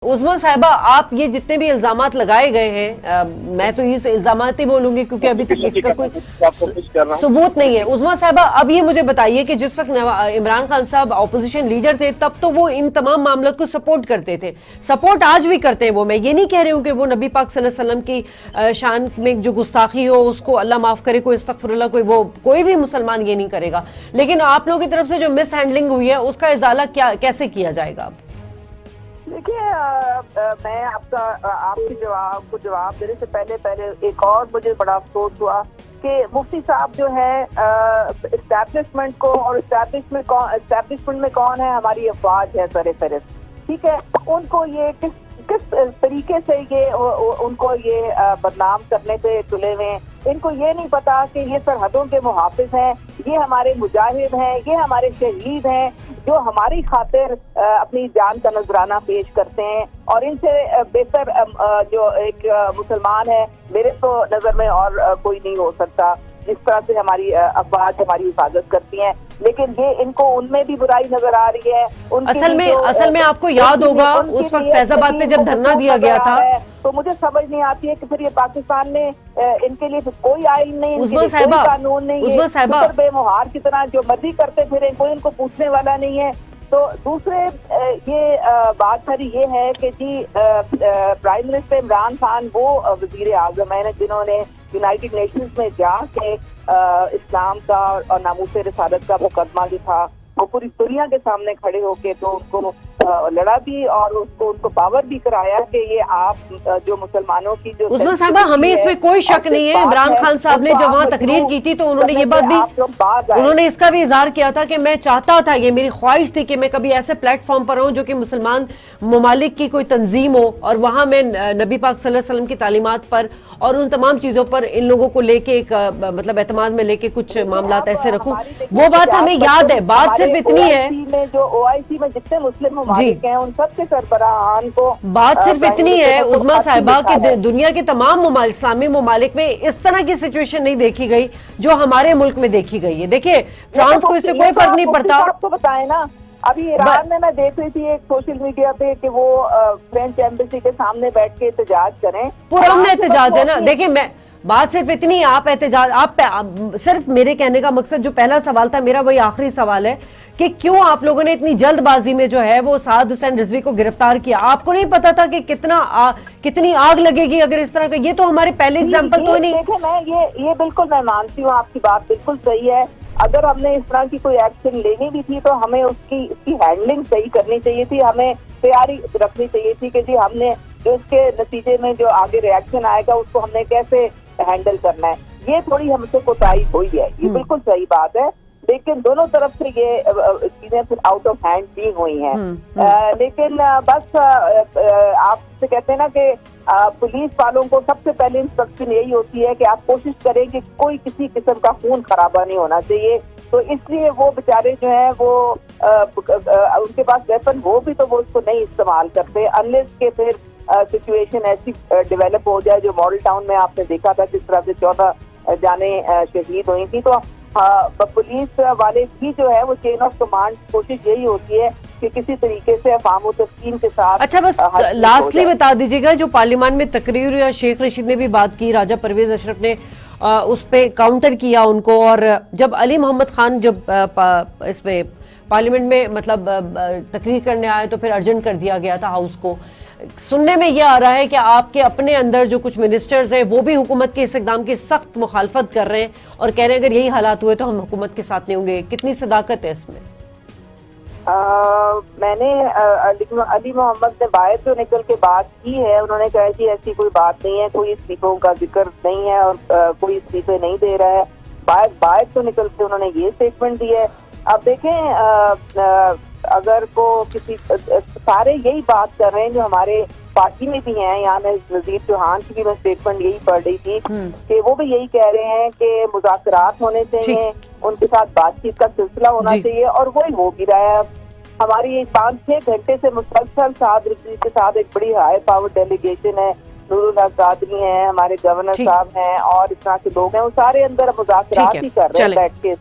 उज़्मा साहिबा, आप ये जितने भी इल्जामात लगाए गए हैं, मैं तो ये इल्जामात ही बोलूंगी क्योंकि अभी तक इसका कोई सबूत नहीं है। उज़्मा साहिबा, अब ये मुझे बताइए कि जिस वक्त इमरान खान साहब अपोजिशन लीडर थे तब तो वो इन तमाम मामलों को सपोर्ट करते थे, सपोर्ट आज भी करते हैं। वो मैं ये नहीं कह रही हूँ कि वो नबी पाक सल्लल्लाहु अलैहि वसल्लम की शान में जो गुस्ताखी हो उसको अल्लाह माफ करे, कोई अस्तगफिरुल्लाह, कोई भी मुसलमान ये नहीं करेगा, लेकिन आप लोगों की तरफ से जो मिस हैंडलिंग हुई है उसका इजाला कैसे किया जाएगा? देखिए, मैं आपको जवाब देने से पहले एक और मुझे बड़ा अफसोस हुआ कि मुफ्ती साहब जो है इस्टेब्लिशमेंट को, और इस्टेब्लिशमेंट में कौन है, हमारी अफवाज है सर फहरिस्त, ठीक है। उनको ये किस तरीके से उनको ये बदनाम करने पे तुले हुए हैं। इनको ये नहीं पता कि ये सरहदों के मुहाफिज हैं, ये हमारे मुजाहिद हैं, ये हमारे शहीद हैं जो हमारी खातिर अपनी जान का नजराना पेश करते हैं। और इनसे बेहतर जो एक मुसलमान है मेरे तो नजर में और कोई नहीं हो सकता, जिस तरह से हमारी अफवाज हमारी हिफाजत करती हैं। लेकिन ये इनको उनमें भी बुराई नजर आ रही है। असल में आपको याद होगा उस वक्त फैजाबाद में जब धरना दिया गया था, तो मुझे समझ नहीं आती है कि फिर ये पाकिस्तान में इनके लिए कोई आइन नहीं, कोई कानून नहीं है, बेमुहार की तरह जो मर्जी करते फिर कोई इनको पूछने वाला नहीं है। तो दूसरे ये बात सारी ये है कि जी प्राइम मिनिस्टर इमरान खान वो वजीर आजम है जिन्होंने यूनाइटेड नेशंस में जाके इस्लाम का और नामूस रिसालत का मुकदमा जो था वो पूरी दुनिया के सामने खड़े होके तो उनको लड़ा भी और उनको पावर भी कराया कि ये आप जो मुसलमानों की जो उज़्मा साहिबा, हमें इसमें कोई शक नहीं है। इमरान खान साहब ने जब वहाँ तकरीर की थी तो उन्होंने ये बात भी, उन्होंने इसका भी इजहार किया था कि मैं चाहता था, ये मेरी ख्वाहिश थी कि मैं कभी ऐसे प्लेटफॉर्म पर हूँ जो कि मुसलमान ममालिक की कोई तंजीम हो और वहाँ मैं नबी पाक सल्लल्लाहु अलैहि वसल्लम की तालीमात पर और उन तमाम चीजों पर इन लोगों को लेके एक मतलब एतमाद में लेके कुछ मामलात ऐसे रखूं। वो बात हमें याद है। बात सिर्फ इतनी है जो ओआईसी में जितने मुस्लिम ममालिक हैं उन सबके सरबराहान को, बात सिर्फ इतनी है उज़्मा साहिबा कि दुनिया के तमाम इस्लामी ममालिक में इस तरह की सिचुएशन नहीं देखी गई जो हमारे मुल्क में देखी गई है। देखिए, फ्रांस को इससे कोई फर्क नहीं पड़ता। आपको बताए ना, अभी ईरान में मैं देख रही थी एक सोशल मीडिया पे कि वो फ्रेंच एम्बेसी के सामने बैठ के एहतजाज करें। पुरअमन एहतजाज है ना। देखिए, मैं बात सिर्फ इतनी है, आप एहतजाज, आप सिर्फ मेरे कहने का मकसद, जो पहला सवाल था मेरा वही आखिरी सवाल है कि क्यों आप लोगों ने इतनी जल्दबाजी में जो है वो साद हुसैन रिजवी को गिरफ्तार किया? आपको नहीं पता था कि कितनी आग लगेगी अगर इस तरह का? ये तो हमारे पहले एग्जाम्पल तो नहीं। देखे, मैं ये बिल्कुल मैं मानती हूँ, आपकी बात बिल्कुल सही है। अगर हमने इस तरह की कोई एक्शन लेनी भी थी तो हमें इसकी हैंडलिंग सही करनी चाहिए थी, हमें तैयारी रखनी चाहिए थी कि जी हमने जो इसके नतीजे में जो आगे रिएक्शन आएगा उसको हमने कैसे हैंडल करना है। ये थोड़ी हमसे कोताही हुई है, ये बिल्कुल सही बात है, लेकिन दोनों तरफ से ये चीजें फिर आउट ऑफ हैंड भी हुई हैं। लेकिन बस आपसे कहते हैं ना कि पुलिस वालों को सबसे पहले इंस्ट्रक्शन यही होती है कि आप कोशिश करें कि कोई किसी किस्म का खून खराबा नहीं होना चाहिए। तो इसलिए वो बेचारे जो हैं वो उनके पास वेपन हो भी तो वो उसको नहीं इस्तेमाल करते अनलेस के फिर सिचुएशन ऐसी डेवलप हो जाए जो मॉडल टाउन में आपने देखा था जिस तरह से 14 जाने शहीद हुई थी। तो पुलिस वाले भी जो है वो चेन ऑफ कमांड कोशिश यही होती है कि किसी तरीके से अफवाह तस्कीन के साथ। अच्छा, बस लास्टली बता दीजिएगा, जो पार्लियामान में तकरीर या शेख रशीद ने भी बात की, राजा परवेज अशरफ ने उस पे काउंटर किया उनको, और जब अली मोहम्मद खान जब इस पे पार्लियामेंट में मतलब तकरीर करने आए तो फिर अर्जेंट कर दिया गया था हाउस को। सुनने में यह आ रहा है कि आपके अपने अंदर जो कुछ मिनिस्टर्स हैं वो भी हुकूमत के इस इक़दाम की सख्त मुखालफत कर रहे हैं और कह रहे हैं अगर यही हालात हुए तो हम हुकूमत के साथ नहीं होंगे। कितनी सदाकत है इसमें? मैंने अली मोहम्मद ने बाहर तो निकल के बात की है, उन्होंने कहा कि ऐसी कोई बात नहीं है, कोई इस्तीफों का जिक्र नहीं है और कोई इस्तीफे नहीं दे रहा है। बाहर तो निकल के उन्होंने ये स्टेटमेंट दी है। अब देखें, अगर को किसी सारे यही बात कर रहे हैं जो हमारे पार्टी में भी हैं, यहाँ मैं वजीर चौहान की भी मैं स्टेटमेंट यही पढ़ रही थी कि वो भी यही कह रहे हैं कि मुज़ाकरात होने चाहिए, उनके साथ बातचीत का सिलसिला होना चाहिए और वही हो भी रहा है। हमारी 5-6 घंटे से मुसलसल साद रिजवी के साथ एक बड़ी हाई पावर डेलीगेशन है, नूरुल हक कादरी हैं, हमारे गवर्नर साहब हैं और इस तरह के लोग हैं, वो सारे अंदर मुज़ाकरात ही कर रहे हैं बैठ के।